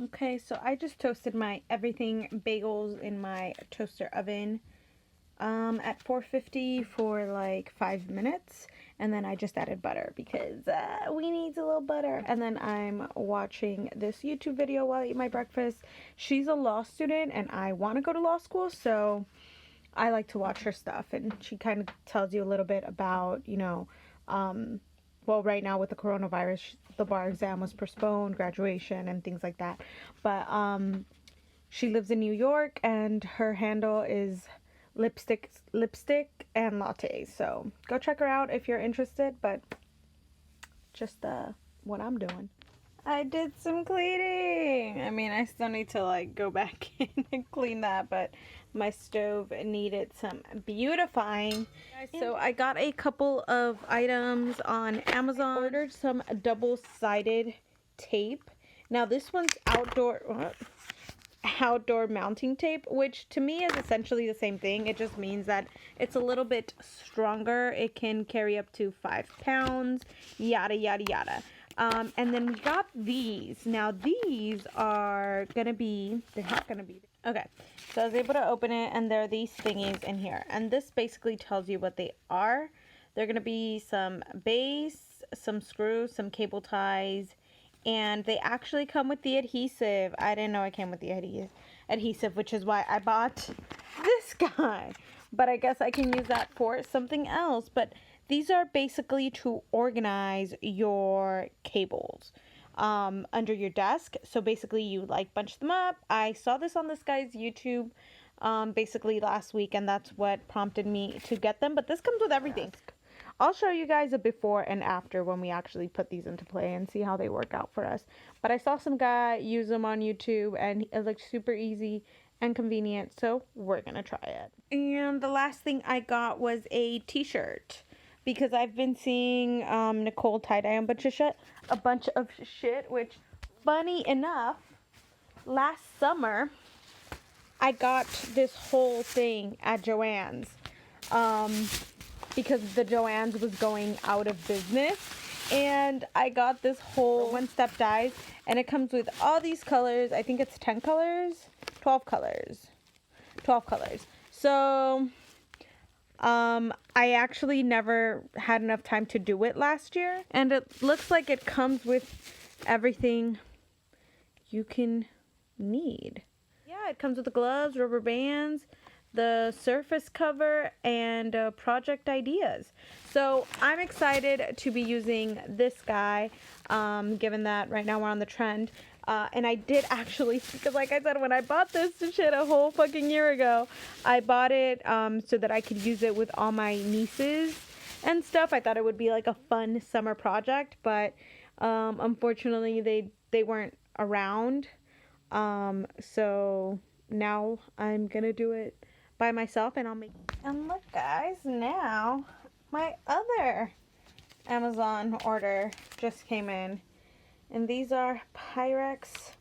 Okay, so I just toasted my everything bagels in my toaster oven at 450 for like 5 minutes, and then I just added butter because we need a little butter. And then I'm watching this YouTube video while I eat my breakfast. She's a law student and I want to go to law school, so I like to watch her stuff, and she kind of tells you a little bit about, well, right now with the coronavirus, the bar exam was postponed, graduation, and things like that. But she lives in New York, and her handle is lipstick and lattes. So go check her out if you're interested. But just what I'm doing. I did some cleaning. I mean, I still need to like go back in and clean that, but my stove needed some beautifying. So I got a couple of items on Amazon. I ordered some double-sided tape. Now this one's outdoor mounting tape, which to me is essentially the same thing. It just means that it's a little bit stronger. It can carry up to 5 pounds, yada yada yada. And then we got these. Now these are gonna be, they're not gonna be, okay. So I was able to open it, and there are these thingies in here. And this basically tells you what they are. They're gonna be some base, some screws, some cable ties, and they actually come with the adhesive. I didn't know it came with the adhesive, which is why I bought this guy. But I guess I can use that for something else. But these are basically to organize your cables under your desk. So basically you like bunch them up. I saw this on this guy's YouTube basically last week, and that's what prompted me to get them. But this comes with everything. I'll show you guys a before and after when we actually put these into play and see how they work out for us. But I saw some guy use them on YouTube, and it looked super easy and convenient, so we're gonna try it. And the last thing I got was a t-shirt, because I've been seeing Nicole tie-dye a bunch of shit, which, funny enough, last summer I got this whole thing at Joann's. Because the Joann's was going out of business, and I got this whole one-step dyes, and it comes with all these colors. I think it's 10 colors, 12 colors, 12 colors. So I actually never had enough time to do it last year, and it looks like it comes with everything you can need. Yeah, it comes with the gloves, rubber bands, the surface cover, and project ideas. So I'm excited to be using this guy, given that right now we're on the trend. And I did actually, because like I said, when I bought this shit a whole fucking year ago, I bought it so that I could use it with all my nieces and stuff. I thought it would be like a fun summer project, but unfortunately they weren't around. So now I'm gonna do it by myself, and I'll make. And look guys, now my other Amazon order just came in, and these are Pyrex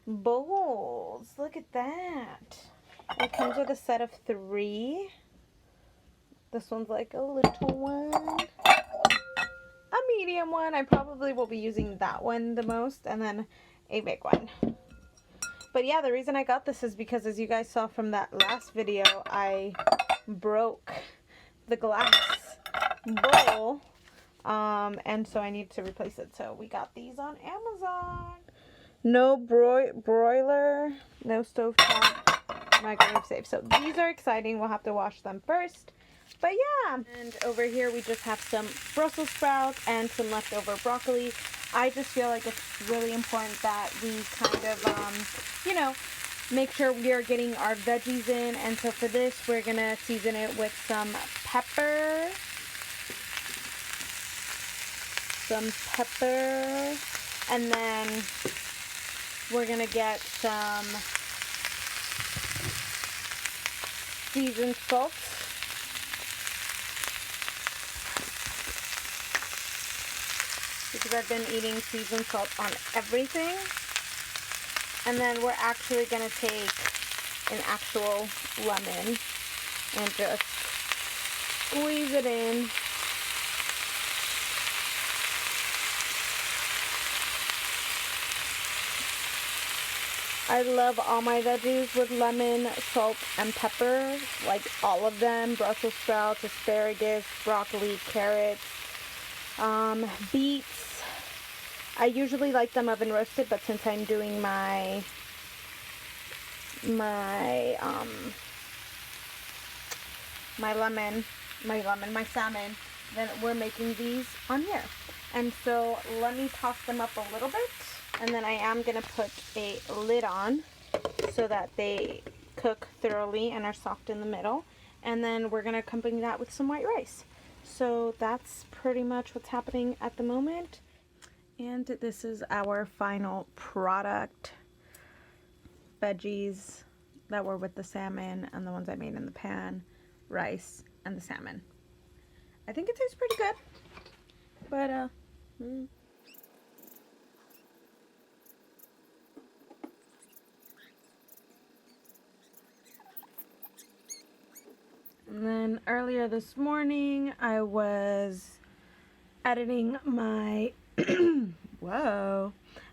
Bowls. Look at that. It comes with a set of 3. This one's like a little one, a medium one. I probably will be using that one the most, and then a big one. But yeah, the reason I got this is because, as you guys saw from that last video, I broke the glass bowl, and so I need to replace it. So we got these on Amazon. No broiler, no stovetop, microwave safe. So these are exciting. We'll have to wash them first. But yeah, and over here we just have some Brussels sprouts and some leftover broccoli. I just feel like it's really important that we kind of, make sure we are getting our veggies in. And so for this, we're going to season it with some pepper. And then we're going to get some seasoned salt. Because I've been eating seasoned salt on everything. And then we're actually going to take an actual lemon and just squeeze it in. I love all my veggies with lemon, salt, and pepper. Like all of them. Brussels sprouts, asparagus, broccoli, carrots, beets. I usually like them oven roasted, but since I'm doing my salmon, then we're making these on here. And so let me toss them up a little bit, and then I am going to put a lid on so that they cook thoroughly and are soft in the middle. And then we're going to accompany that with some white rice. So that's pretty much what's happening at the moment. And this is our final product. Veggies that were with the salmon and the ones I made in the pan, rice, and the salmon. I think it tastes pretty good, but And then earlier this morning I was editing my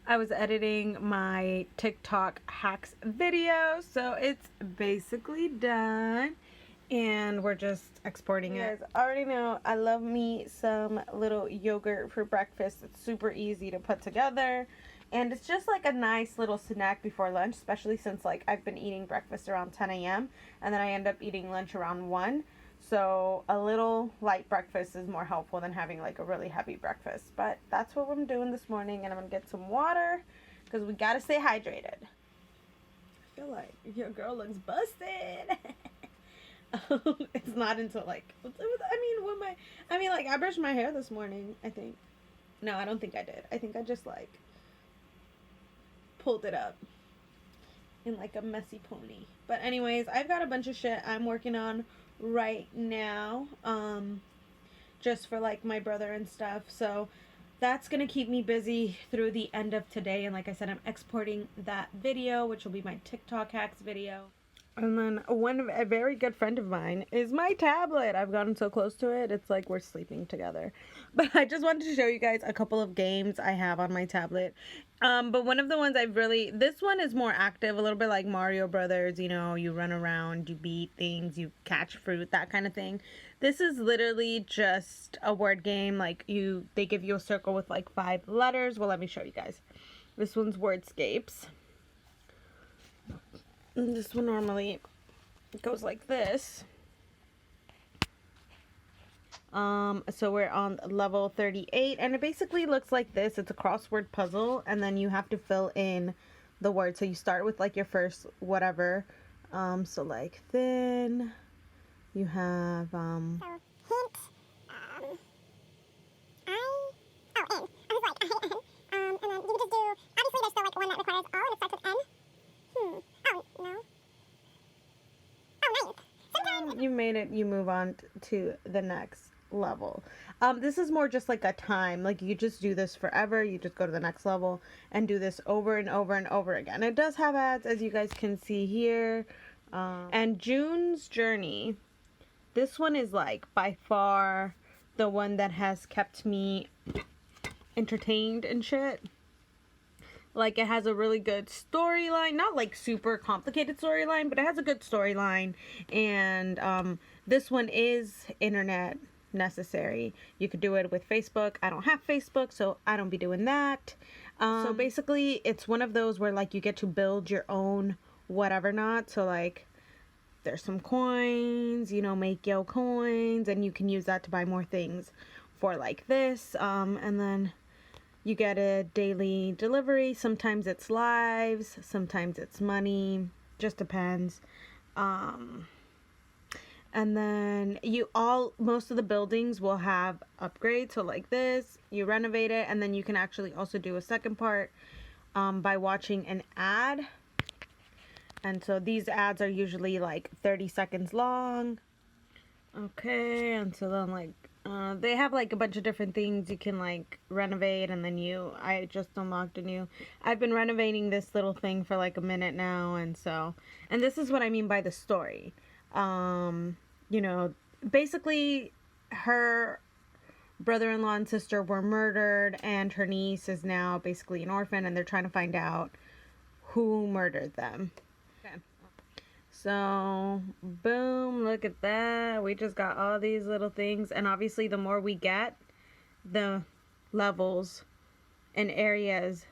I was editing my TikTok hacks video, so it's basically done and we're just exporting it. You guys already know I love me some little yogurt for breakfast. It's super easy to put together and it's just like a nice little snack before lunch, especially since like I've been eating breakfast around 10 a.m. and then I end up eating lunch around 1. So a little light breakfast is more helpful than having like a really heavy breakfast. But that's what I'm doing this morning, and I'm going to get some water because we got to stay hydrated. I feel like your girl looks busted. It's not until like, I brushed my hair this morning, I think. No, I don't think I did. I think I just like pulled it up in like a messy pony. But anyways, I've got a bunch of shit I'm working on right now, just for like my brother and stuff, so that's gonna keep me busy through the end of today. And like I said, I'm exporting that video, which will be my TikTok hacks video. And then a very good friend of mine is my tablet. I've gotten so close to it, it's like we're sleeping together. But I just wanted to show you guys a couple of games I have on my tablet. But one of the ones this one is more active, a little bit like Mario Brothers. You know, you run around, you beat things, you catch fruit, that kind of thing. This is literally just a word game. Like they give you a circle with like 5 letters. Well, let me show you guys. This one's Wordscapes. And this one normally goes like this. So we're on level 38, and it basically looks like this. It's a crossword puzzle, and then you have to fill in the word. So you start with like your first whatever. So like thin. You have So hint. In. I was like and then you could just do. Obviously, there's still like one that requires O, and it starts with N. Oh no. Oh, nice. You made it. You move on to the next level. This is more just like a time. Like you just do this forever. You just go to the next level and do this over and over and over again. It does have ads, as you guys can see here. And June's Journey. This one is like by far the one that has kept me entertained and shit. Like it has a really good storyline, not like super complicated storyline, but it has a good storyline. And this one is internet necessary. You could do it with Facebook. I don't have Facebook, so I don't be doing that. So basically it's one of those where like you get to build your own whatever not. So like there's some coins, you know, make yo coins, and you can use that to buy more things for like this. And then you get a daily delivery. Sometimes it's lives, sometimes it's money, just depends. And then most of the buildings will have upgrades. So like this, you renovate it, and then you can actually also do a second part by watching an ad. And so these ads are usually like 30 seconds long. Okay, and so then like they have like a bunch of different things you can like renovate, and then I just unlocked I've been renovating this little thing for like a minute now, and this is what I mean by the story. You know, basically her brother-in-law and sister were murdered, and her niece is now basically an orphan, and they're trying to find out who murdered them. Okay. So, boom, look at that. We just got all these little things. And obviously, the more we get, the levels and areas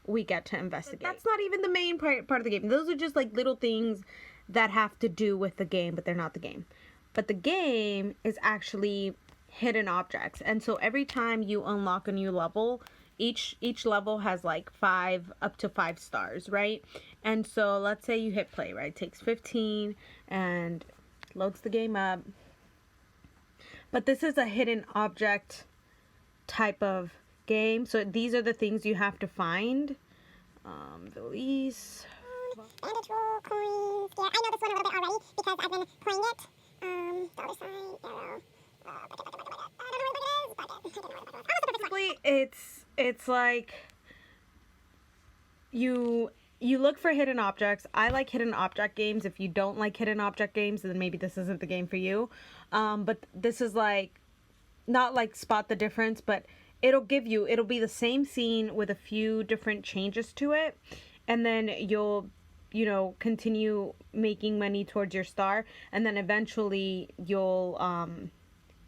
we get to investigate. But that's not even the main part of the game. Those are just like little things that have to do with the game, but they're not the game. But the game is actually hidden objects. And so every time you unlock a new level, each level has like up to 5 stars, right? And so let's say you hit play, right? It takes 15 and loads the game up. But this is a hidden object type of game. So these are the things you have to find. Release. Bandage roll, coins. Yeah, I know this one a little bit already because I've been playing it. Dollar sign, arrow. Basically, it's like you look for hidden objects. I like hidden object games. If you don't like hidden object games, then maybe this isn't the game for you. But this is like not like spot the difference, but it'll be the same scene with a few different changes to it, and then you'll continue making money towards your star, and then eventually you'll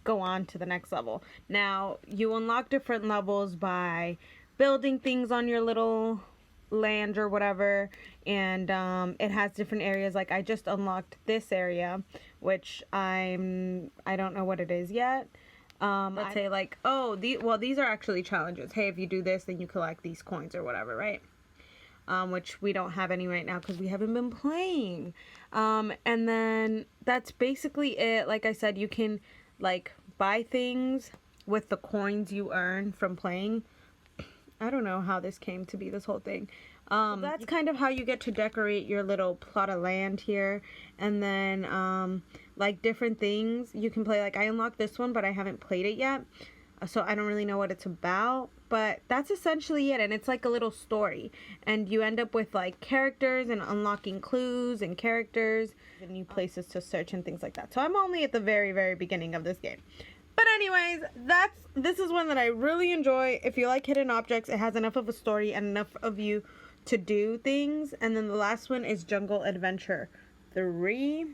go on to the next level. Now, you unlock different levels by building things on your little land or whatever, and it has different areas. Like I just unlocked this area, which I don't know what it is yet. Let's say like, oh, these are actually challenges. Hey, if you do this, then you collect these coins or whatever, right? Which we don't have any right now because we haven't been playing. And then that's basically it. Like I said, you can like buy things with the coins you earn from playing. I don't know how this came to be, this whole thing. That's kind of how you get to decorate your little plot of land here. And then like different things you can play. Like I unlocked this one, but I haven't played it yet, so I don't really know what it's about. But that's essentially it, and it's like a little story, and you end up with like characters and unlocking clues and characters and new places to search and things like that. So I'm only at the very, very beginning of this game. But anyways, this is one that I really enjoy. If you like hidden objects, it has enough of a story and enough of you to do things. And then the last one is Jungle Adventure 3.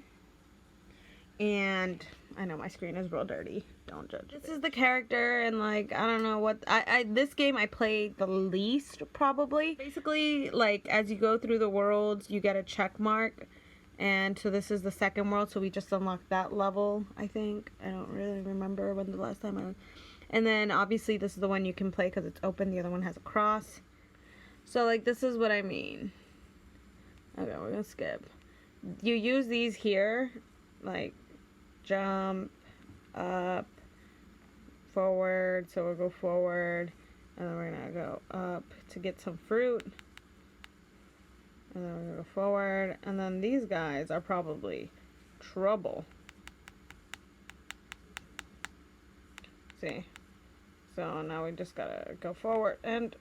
And I know my screen is real dirty. Don't judge. This is the character, and like I don't know what this game I played the least probably. Basically, like as you go through the worlds, you get a check mark, and so this is the second world. So we just unlocked that level. I think I don't really remember when the last time And then obviously this is the one you can play because it's open. The other one has a cross. So like this is what I mean. Okay, we're gonna skip. You use these here, like jump up, forward, so we'll go forward, and then we're gonna go up to get some fruit, and then we're gonna go forward, and then these guys are probably trouble. See, so now we just gotta go forward and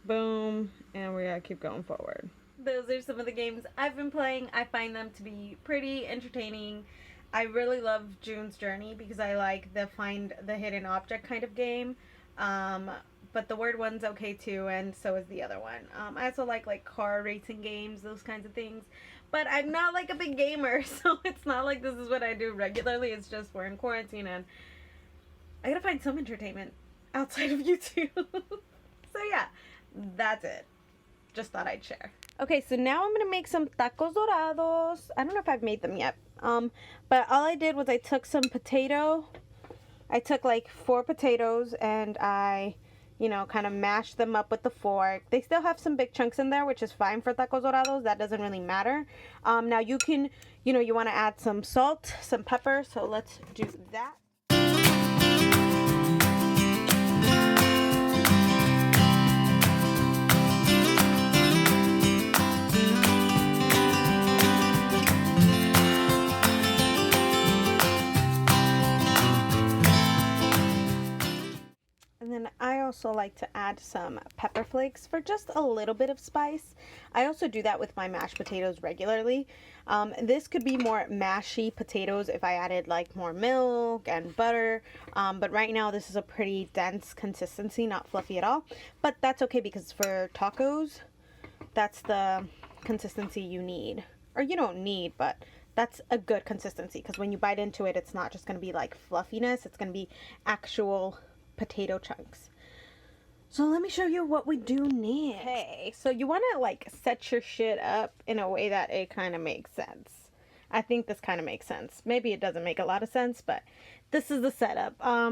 boom, and we gotta keep going forward. Those are some of the games I've been playing. I find them to be pretty entertaining. I really love June's Journey because I like the find the hidden object kind of game. But the word one's okay too, and so is the other one. I also like car racing games, those kinds of things. But I'm not like a big gamer, so it's not like this is what I do regularly. It's just we're in quarantine and I gotta find some entertainment outside of YouTube. So yeah, that's it. Just thought I'd share. Okay, so now I'm gonna make some tacos dorados. I don't know if I've made them yet. But all I did was I took some potato. I took like 4 potatoes and I, kind of mashed them up with the fork. They still have some big chunks in there, which is fine for tacos dorados. That doesn't really matter. Now you can, you want to add some salt, some pepper. So let's do that. And then I also like to add some pepper flakes for just a little bit of spice. I also do that with my mashed potatoes regularly. This could be more mashy potatoes if I added like more milk and butter. But right now this is a pretty dense consistency, not fluffy at all. But that's okay because for tacos, that's the consistency you need. Or you don't need, but that's a good consistency, because when you bite into it, it's not just going to be like fluffiness. It's going to be actual potato chunks. So let me show you what we do next. Okay, so you want to like set your shit up in a way that it kind of makes sense. I think this kind of makes sense. Maybe it doesn't make a lot of sense, but this is the setup. I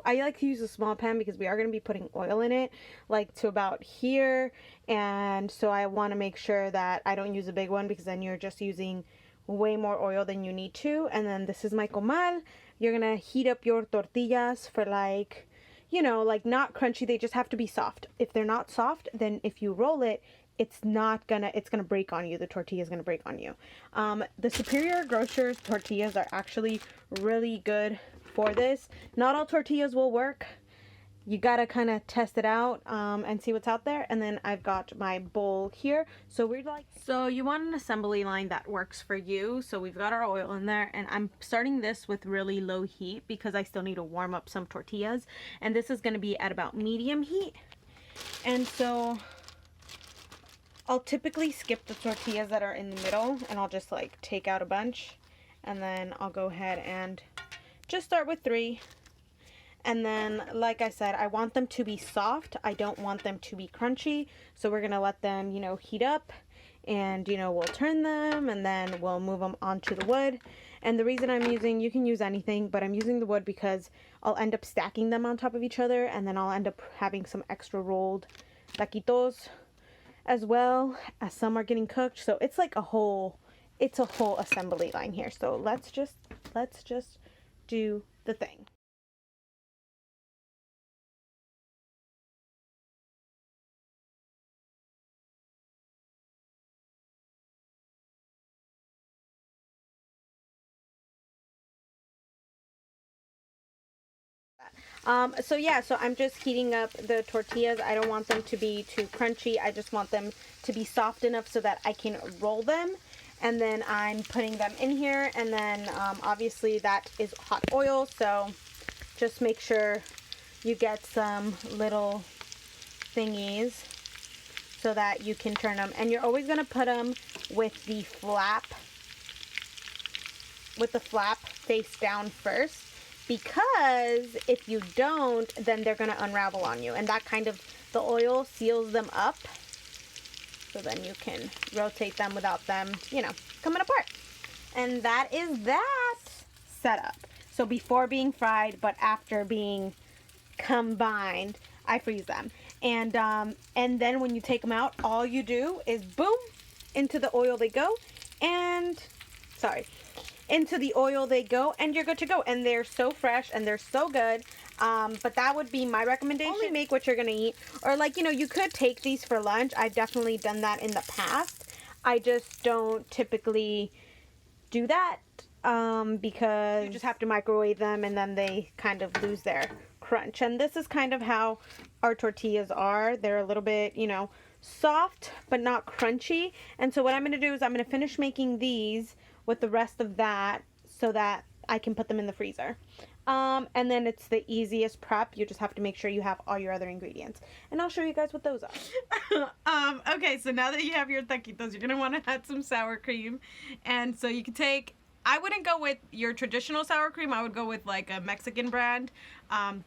like to use a small pan because we are going to be putting oil in it, like to about here. And so I want to make sure that I don't use a big one, because then you're just using way more oil than you need to. And then this is my comal. You're going to heat up your tortillas for like, you know, like not crunchy. They just have to be soft. If they're not soft, then if you roll it, it's gonna break on you. The tortilla is gonna break on you. The Superior Grocers tortillas are actually really good for this. Not all tortillas will work. You gotta kind of test it out and see what's out there. And then I've got my bowl here. So you want an assembly line that works for you. So we've got our oil in there, and I'm starting this with really low heat because I still need to warm up some tortillas. And this is gonna be at about medium heat. And so I'll typically skip the tortillas that are in the middle, and I'll just like take out a bunch, and then I'll go ahead and just start with 3. And then, like I said, I want them to be soft. I don't want them to be crunchy. So we're gonna let them, you know, heat up, and you know, we'll turn them, and then we'll move them onto the wood. And the reason you can use anything, but I'm using the wood because I'll end up stacking them on top of each other, and then I'll end up having some extra rolled taquitos as well, as some are getting cooked. So it's like a whole assembly line here. So let's just do the thing. So I'm just heating up the tortillas. I don't want them to be too crunchy. I just want them to be soft enough so that I can roll them. And then I'm putting them in here, and then obviously that is hot oil, so just make sure you get some little thingies so that you can turn them. And you're always going to put them with the flap face down first, because if you don't, then they're going to unravel on you, and that kind of, the oil seals them up, so then you can rotate them without them, you know, coming apart. And that is that setup. So before being fried, but after being combined, I freeze them. And then when you take them out, all you do is boom, into the oil they go, and into the oil they go, and you're good to go. And they're so fresh and they're so good. But that would be my recommendation. Only make what you're gonna eat, or like, you know, you could take these for lunch. I've definitely done that in the past. I just don't typically do that because you just have to microwave them, and then they kind of lose their crunch. And this is kind of how our tortillas are. They're a little bit, you know, soft but not crunchy. And so what I'm gonna do is I'm gonna finish making these with the rest of that so that I can put them in the freezer. And then it's the easiest prep. You just have to make sure you have all your other ingredients. And I'll show you guys what those are. Okay, so now that you have your taquitos, you're gonna wanna add some sour cream. And so you can I wouldn't go with your traditional sour cream. I would go with like a Mexican brand,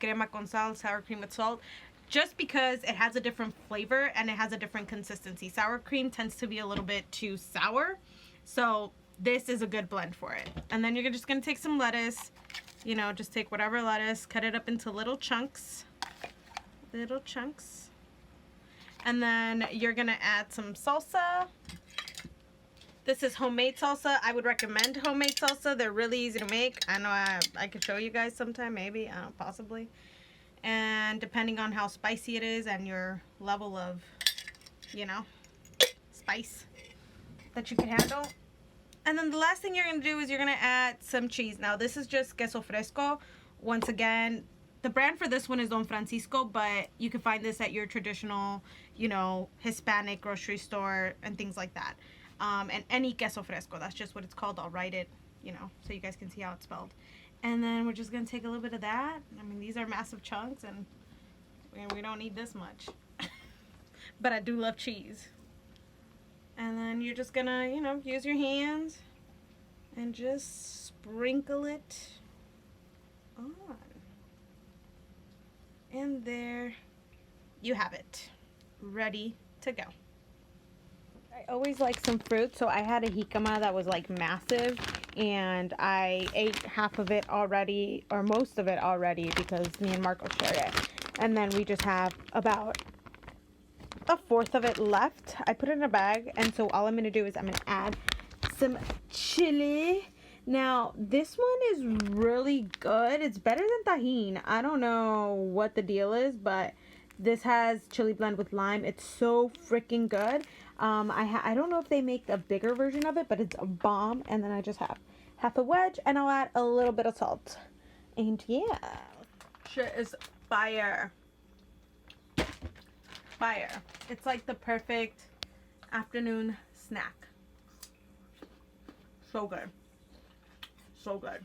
crema con sal, sour cream with salt, just because it has a different flavor and it has a different consistency. Sour cream tends to be a little bit too sour, so this is a good blend for it. And then you're just gonna take some lettuce, you know, just take whatever lettuce, cut it up into little chunks. And then you're gonna add some salsa. This is homemade salsa. I would recommend homemade salsa. They're really easy to make. I know I could show you guys sometime, maybe, possibly. And depending on how spicy it is and your level of, you know, spice that you can handle. And then the last thing you're going to do is you're going to add some cheese. Now, this is just queso fresco. Once again, the brand for this one is Don Francisco, but you can find this at your traditional, you know, Hispanic grocery store and things like that. And any queso fresco, that's just what it's called. I'll write it, you know, so you guys can see how it's spelled. And then we're just going to take a little bit of that. I mean, these are massive chunks, and we don't need this much. But I do love cheese. And then you're just gonna, you know, use your hands and just sprinkle it on. And there you have it, ready to go. I always like some fruit, so I had a jicama that was like massive, and I ate half of it already, or most of it already, because me and Marco shared it. And then we just have about a fourth of it left. I put it in a bag, and so all I'm gonna do is I'm gonna add some chili. Now this one is really good. It's better than tajin. I don't know what the deal is, but this has chili blend with lime. It's so freaking good. I don't know if they make a bigger version of it, but it's a bomb. And then I just have half a wedge, and I'll add a little bit of salt. And yeah, shit is fire. Fire. It's like the perfect afternoon snack. So good. So good.